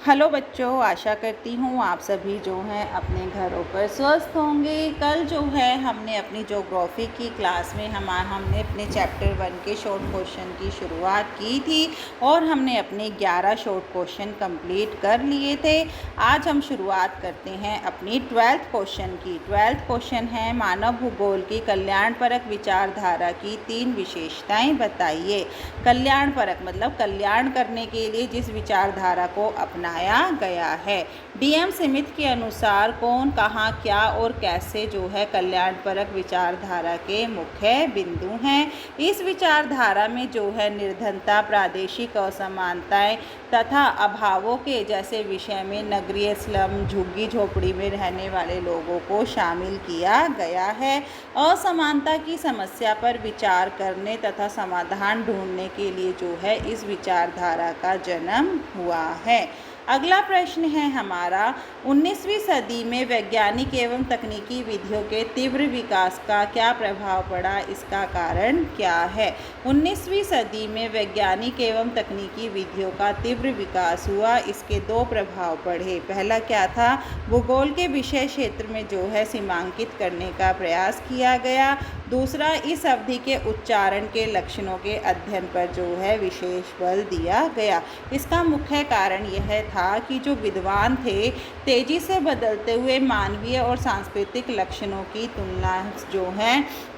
Hello बच्चों, आशा करती हूँ आप सभी जो हैं अपने घरों पर स्वस्थ होंगे। कल जो है हमने अपनी ज्योग्राफी की क्लास में हमने अपने चैप्टर 1 के शॉर्ट क्वेश्चन की शुरुआत की थी और हमने अपने 11 शॉर्ट क्वेश्चन कंप्लीट कर लिए थे। आज हम शुरुआत करते हैं अपनी 12th क्वेश्चन की। 12th क्वेश्चन है मानव भूगोल की कल्याणपरक विचारधारा की 3 विशेषताएं बताइए। कल्याणपरक मतलब कल्याण करने के लिए जिस विचारधारा को अपनाया गया है। डीएम स्मिथ के अनुसार कौन, कहाँ, क्या और कैसे जो है कल्याणपरक विचारधारा के मुख्य बिंदु हैं। इस विचारधारा में जो है निर्धनता, प्रादेशिक असमानताएं तथा अभावों के जैसे विषय में नगरीय स्लम, झुग्गी झोपड़ी में रहने वाले लोगों को शामिल किया गया है। असमानता की समस्या पर विचार करने तथा समाधान ढूंढने के लिए जो है इस विचारधारा का जन्म हुआ है। अगला प्रश्न है हमारा, 19वीं सदी में वैज्ञानिक एवं तकनीकी विधियों के तीव्र विकास का क्या प्रभाव पड़ा, इसका कारण क्या है। 19वीं सदी में वैज्ञानिक एवं तकनीकी विधियों का तीव्र विकास हुआ। इसके 2 प्रभाव पड़े। पहला क्या था, भूगोल के विषय क्षेत्र में जो है सीमांकित करने का प्रयास किया गया। दूसरा, इस अवधि के उच्चारण के लक्षणों के अध्ययन पर जो है विशेष बल दिया गया। इसका मुख्य कारण यह था कि जो विद्वान थे तेजी से बदलते हुए मानवीय और सांस्कृतिक लक्षणों की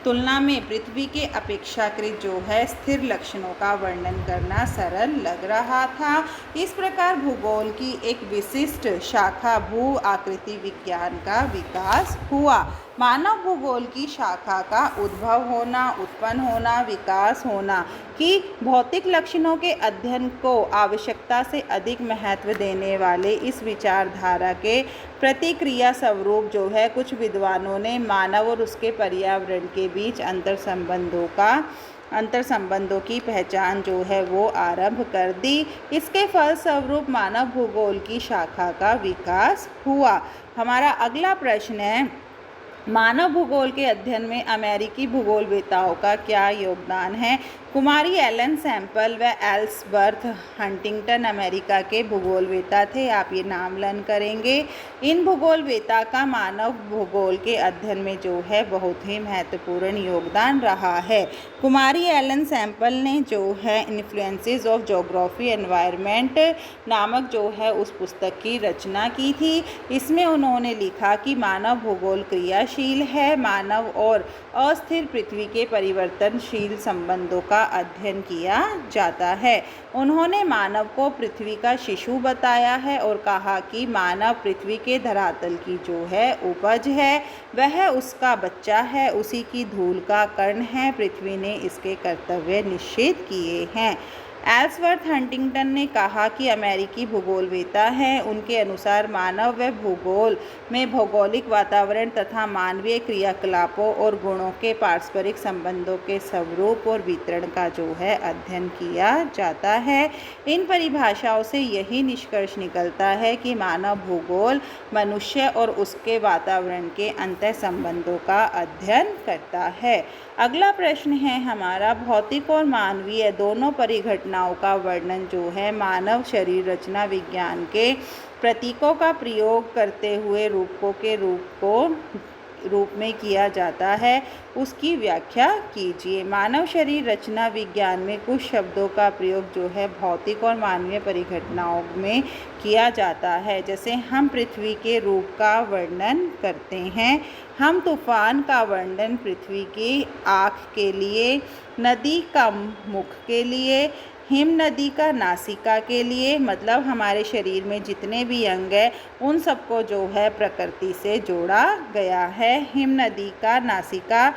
तुलना में पृथ्वी के अपेक्षाकृत जो है स्थिर लक्षणों का वर्णन करना सरल लग रहा था। इस प्रकार भूगोल की एक विशिष्ट शाखा भू आकृति विज्ञान का विकास हुआ। मानव भूगोल की शाखा का उद्भव होना, उत्पन्न होना, विकास होना कि भौतिक लक्षणों के अध्ययन को आवश्यकता से अधिक महत्व देने वाले इस विचारधारा के प्रतिक्रिया स्वरूप जो है कुछ विद्वानों ने मानव और उसके पर्यावरण के बीच अंतर संबंधों की पहचान जो है वो आरंभ कर दी। इसके फलस्वरूप मानव भूगोल की शाखा का विकास हुआ। हमारा अगला प्रश्न है, मानव भूगोल के अध्ययन में अमेरिकी भूगोलवेत्ताओं का क्या योगदान है। कुमारी एलन सैम्पल व एल्सवर्थ हंटिंगटन अमेरिका के भूगोलवेत्ता थे। आप ये नाम लर्न करेंगे। इन भूगोलवेत्ता का मानव भूगोल के अध्ययन में जो है बहुत ही महत्वपूर्ण योगदान रहा है। कुमारी एलन सैम्पल ने जो है इन्फ्लुएंसेस ऑफ ज्योग्राफी एनवायरनमेंट नामक जो है उस पुस्तक की रचना की थी। इसमें उन्होंने लिखा कि मानव भूगोल क्रियाशील है। मानव और अस्थिर पृथ्वी के परिवर्तनशील संबंधों का अध्ययन किया जाता है। उन्होंने मानव को पृथ्वी का शिशु बताया है और कहा कि मानव पृथ्वी के धरातल की जो है उपज है, वह उसका बच्चा है, उसी की धूल का कण है। पृथ्वी ने इसके कर्तव्य निश्चित किए हैं। एल्सवर्थ हंटिंगटन ने कहा कि अमेरिकी भूगोलवेत्ता हैं। उनके अनुसार मानव व भूगोल में भौगोलिक वातावरण तथा मानवीय क्रियाकलापों और गुणों के पारस्परिक संबंधों के स्वरूप और वितरण का जो है अध्ययन किया जाता है। इन परिभाषाओं से यही निष्कर्ष निकलता है कि मानव भूगोल मनुष्य और उसके वातावरण के अंतः संबंधों का अध्ययन करता है। अगला प्रश्न है हमारा, भौतिक और मानवीय दोनों परिघटनाओं का वर्णन जो है मानव शरीर रचना विज्ञान के प्रतीकों का प्रयोग करते हुए रूपकों के रूप में किया जाता है, उसकी व्याख्या कीजिए। मानव शरीर रचना विज्ञान में कुछ शब्दों का प्रयोग जो है भौतिक और मानवीय परिघटनाओं में किया जाता है। जैसे हम पृथ्वी के रूप का वर्णन करते हैं, हम तूफान का वर्णन पृथ्वी की आँख के लिए, नदी का मुख के लिए, हिम नदी का नासिका के लिए, मतलब हमारे शरीर में जितने भी अंग हैं उन सबको जो है प्रकृति से जोड़ा गया है। हिम नदी का नासिका,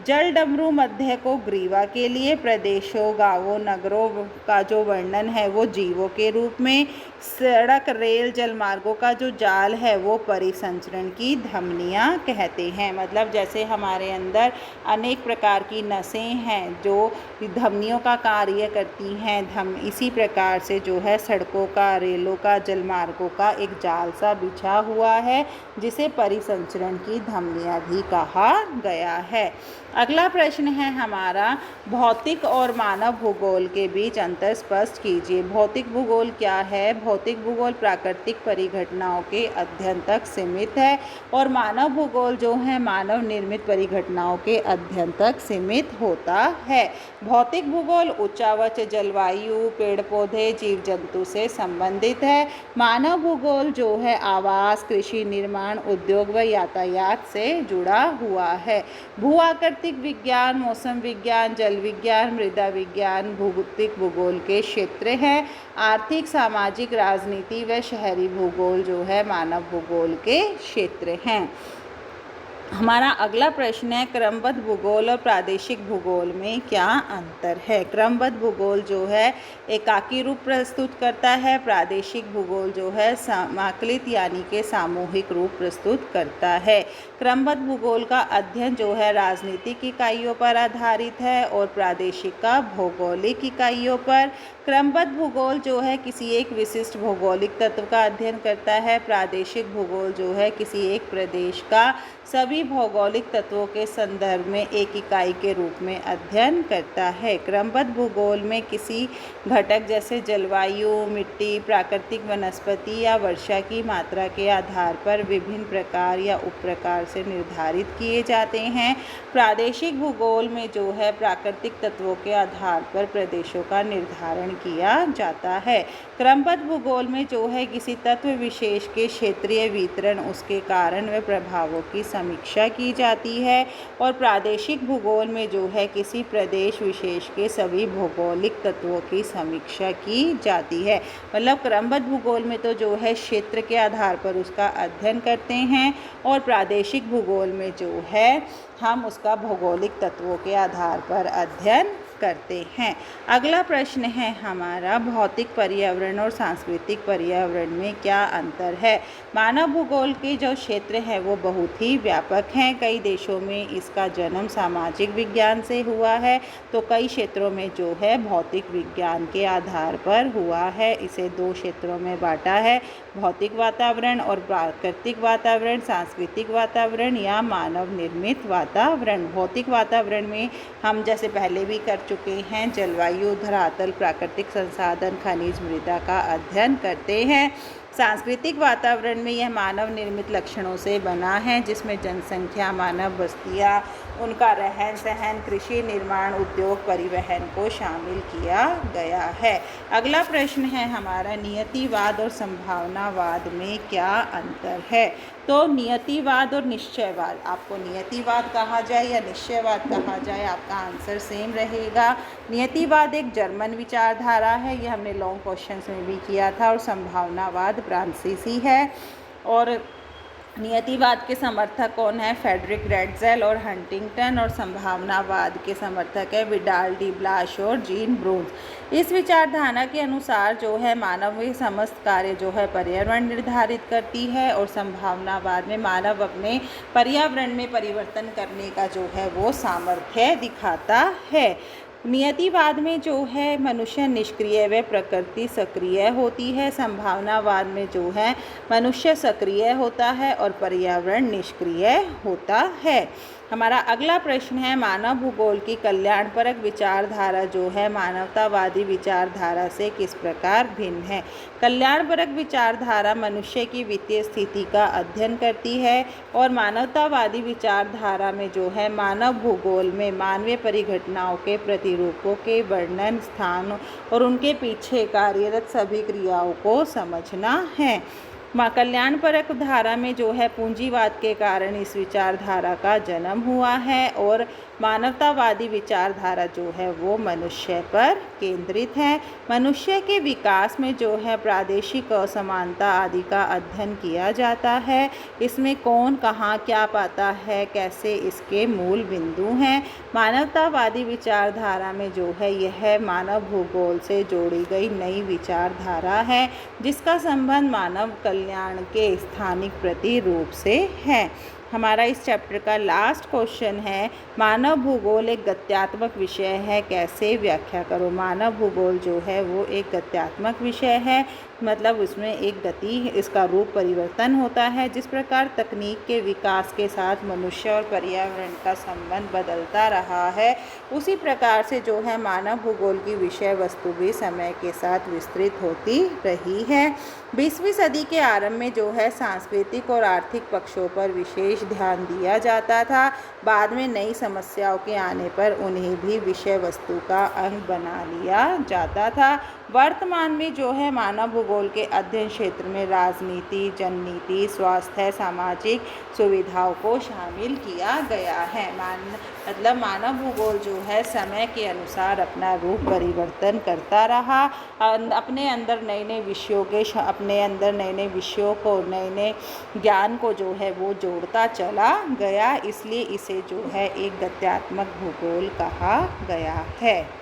जल डमरू मध्य को ग्रीवा के लिए, प्रदेशों, गांवों, नगरों का जो वर्णन है वो जीवों के रूप में, सड़क, रेल, जलमार्गों का जो जाल है वो परिसंचरण की धमनियाँ कहते हैं। मतलब जैसे हमारे अंदर अनेक प्रकार की नसें हैं जो धमनियों का कार्य करती हैं, इसी प्रकार से जो है सड़कों का, रेलों का, जलमार्गों का एक जाल सा बिछा हुआ है जिसे परिसंचरण की धमनियाँ भी कहा गया है। अगला प्रश्न है हमारा, भौतिक और मानव भूगोल के बीच अंतर स्पष्ट कीजिए। भौतिक भूगोल क्या है? भौतिक भूगोल प्राकृतिक परिघटनाओं के अध्ययन तक सीमित है और मानव भूगोल जो है मानव निर्मित परिघटनाओं के अध्ययन तक सीमित होता है। भौतिक भूगोल उच्चावच जलवायु, पेड़ पौधे, जीव जंतु से संबंधित है। मानव भूगोल जो है आवास, कृषि, निर्माण, उद्योग व यातायात से जुड़ा हुआ है। भू आकृतिक विज्ञान, मौसम विज्ञान, जल विज्ञान, मृदा विज्ञान भौतिक भूगोल के क्षेत्र हैं। आर्थिक, सामाजिक, राजनीति व शहरी भूगोल जो है मानव भूगोल के क्षेत्र हैं। हमारा अगला प्रश्न है, क्रमबद्ध भूगोल और प्रादेशिक भूगोल में क्या अंतर है? क्रमबद्ध भूगोल जो है एकाकी रूप प्रस्तुत करता है। प्रादेशिक भूगोल जो है समाकलित यानी कि सामूहिक रूप प्रस्तुत करता है। क्रमबद्ध भूगोल का अध्ययन जो है राजनीतिक इकाइयों पर आधारित है और प्रादेशिक का भौगोलिक इकाइयों पर। क्रमबद्ध भूगोल जो है किसी एक विशिष्ट भौगोलिक तत्व का अध्ययन करता है। प्रादेशिक भूगोल जो है किसी एक प्रदेश का सभी भौगोलिक तत्वों के संदर्भ में एक इकाई के रूप में अध्ययन करता है। क्रमबद्ध भूगोल में किसी घटक जैसे जलवायु, मिट्टी, प्राकृतिक वनस्पति या वर्षा की मात्रा के आधार पर विभिन्न प्रकार या उपप्रकार से निर्धारित किए जाते हैं। प्रादेशिक भूगोल में जो है प्राकृतिक तत्वों के आधार पर प्रदेशों का निर्धारण किया जाता है। क्रमबद्ध भूगोल में जो है किसी तत्व विशेष के क्षेत्रीय वितरण, उसके कारण व प्रभावों की समीक्षा की जाती है और प्रादेशिक भूगोल में जो है किसी प्रदेश विशेष के सभी भौगोलिक तत्वों की समीक्षा की जाती है। मतलब क्रमबद्ध भूगोल में तो जो है क्षेत्र के आधार पर उसका अध्ययन करते हैं और प्रादेशिक भूगोल में जो है हम उसका भौगोलिक तत्वों के आधार पर अध्ययन करते हैं। अगला प्रश्न है हमारा, भौतिक पर्यावरण और सांस्कृतिक पर्यावरण में क्या अंतर है? मानव भूगोल के जो क्षेत्र है वो बहुत ही व्यापक हैं। कई देशों में इसका जन्म सामाजिक विज्ञान से हुआ है तो कई क्षेत्रों में जो है भौतिक विज्ञान के आधार पर हुआ है। इसे दो क्षेत्रों में बांटा है, भौतिक वातावरण और प्राकृतिक वातावरण, सांस्कृतिक वातावरण या मानव निर्मित वातावरण। भौतिक वातावरण में हम जैसे पहले भी कर चुके हैं जलवायु, धरातल, प्राकृतिक संसाधन, खनिज, मृदा का अध्ययन करते हैं। सांस्कृतिक वातावरण में यह मानव निर्मित लक्षणों से बना है जिसमें जनसंख्या, मानव बस्तियाँ, उनका रहन सहन, कृषि, निर्माण, उद्योग, परिवहन को शामिल किया गया है। अगला प्रश्न है हमारा, नियतिवाद और संभावनावाद में क्या अंतर है? तो नियतिवाद और निश्चयवाद, आपको नियतिवाद कहा जाए या निश्चयवाद कहा जाए आपका आंसर सेम रहेगा। नियतिवाद एक जर्मन विचारधारा है, ये हमने लॉन्ग क्वेश्चंस में भी किया था, और संभावनावाद फ्रांसीसी है। और नियतिवाद के समर्थक कौन है? फ्रेडरिक रेडज़ेल और हंटिंगटन, और संभावनावाद के समर्थक है विडाल डी ब्लाश और जीन ब्रून्स। इस विचारधारा के अनुसार जो है मानव के समस्त कार्य जो है पर्यावरण निर्धारित करती है और संभावनावाद में मानव अपने पर्यावरण में परिवर्तन करने का जो है वो सामर्थ्य दिखाता है। नियतिवाद में जो है मनुष्य निष्क्रिय व प्रकृति सक्रिय होती है। संभावनावाद में जो है मनुष्य सक्रिय होता है और पर्यावरण निष्क्रिय होता है। हमारा अगला प्रश्न है, मानव भूगोल की कल्याणपरक विचारधारा जो है मानवतावादी विचारधारा से किस प्रकार भिन्न है? कल्याणपरक विचारधारा मनुष्य की वित्तीय स्थिति का अध्ययन करती है और मानवतावादी विचारधारा में जो है मानव भूगोल में मानवीय परिघटनाओं के प्रतिरूपों के वर्णन, स्थान और उनके पीछे कार्यरत सभी क्रियाओं को समझना है। कल्याणपरक धारा में जो है पूंजीवाद के कारण इस विचारधारा का जन्म हुआ है और मानवतावादी विचारधारा जो है वो मनुष्य पर केंद्रित है। मनुष्य के विकास में जो है प्रादेशिक असमानता आदि का अध्ययन किया जाता है। इसमें कौन कहाँ क्या पाता है, कैसे इसके मूल बिंदु हैं। मानवतावादी विचारधारा में जो है यह मानव भूगोल से जोड़ी गई नई विचारधारा है जिसका संबंध मानव कल्याण के स्थानिक प्रतिरूप से है। हमारा इस चैप्टर का लास्ट क्वेश्चन है, मानव भूगोल एक गत्यात्मक विषय है, कैसे व्याख्या करो? मानव भूगोल जो है वो एक गत्यात्मक विषय है मतलब उसमें एक गति, इसका रूप परिवर्तन होता है। जिस प्रकार तकनीक के विकास के साथ मनुष्य और पर्यावरण का संबंध बदलता रहा है, उसी प्रकार से जो है मानव भूगोल की विषय वस्तु भी समय के साथ विस्तृत होती रही है। 20वीं सदी के आरंभ में जो है सांस्कृतिक और आर्थिक पक्षों पर विशेष ध्यान दिया जाता था। बाद में नई समस्याओं के आने पर उन्हें भी विषय वस्तु का अंग बना लिया जाता था। वर्तमान में जो है मानव भूगोल के अध्ययन क्षेत्र में राजनीति, जननीति, स्वास्थ्य, सामाजिक सुविधाओं को शामिल किया गया है। मतलब मानव भूगोल जो है समय के अनुसार अपना रूप परिवर्तन करता रहा, अपने अंदर नए नए विषयों को, नए नए ज्ञान को जो है वो जोड़ता चला गया। इसलिए इसे जो है एक गत्यात्मक भूगोल कहा गया है।